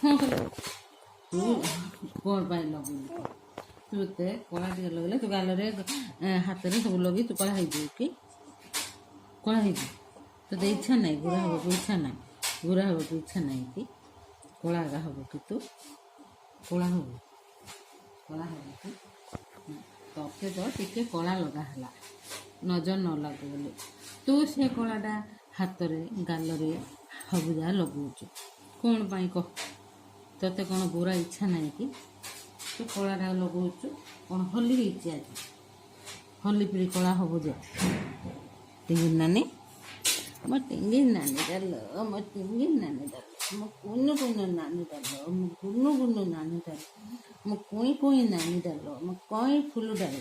ହଁ କଲୁ ତୁ କ'ଣ ପାଇଁ ଲଗେଇଲୁ ତୁ ଏତେ କଳା ଟିକେ ଲଗେଇଲେ ତୁ ଗାଲରେ ହାତରେ ସବୁ ଲଗେଇ ତୁ କଳା ହେଇଯିବୁ କି କଳା ହେଇଯିବୁ ତୋତେ ଇଚ୍ଛା ନାହିଁ ଗୋରା ହେବାକୁ ଇଚ୍ଛା ନାହିଁ ଗୋରା ହେବାକୁ ଇଚ୍ଛା ନାହିଁ କି କଳା ଏକା ହେବ କି ତୁ କଳା ହେବୁ କି ତତେ ତ ଟିକେ କଳା ଲଗା ହେଲା ନଜର ନ ଲାଗୁ ବୋଲି ତୁ ସେ କଳାଟା ହାତରେ ଗାଲରେ ସବୁ ଯାହା ଲଗାଉଛୁ କ'ଣ ପାଇଁ କହ ତତେ କ'ଣ ଗୋରା ଇଚ୍ଛା ନାହିଁ କି ତୁ କଳାଟା ଲଗାଉଛୁ କ'ଣ ହୋଲି ହେଇଛି ଆଜି ହୋଲି ପିଢ଼ି କଳା ହବୁ ଯେ ଟିଙ୍ଗିର ନାନୀ ମୋ ଟିଙ୍ଗିର ନାନୀ ଡାଲ ମୋ ଟିଙ୍ଗିର ନାନୀ ଡାଲ ମୋ କୁନୁ କୁନୁ ନାନୀ ଡାଲ ମୋ ଗୁନୁ ଗୁନୁ ନାନୀ ଡାଲ ମୋ କୁଇଁ କୁଇଁ ନାନୀ ଡାଲ ମୋ କଇଁ ଫୁଲ ଡାଲ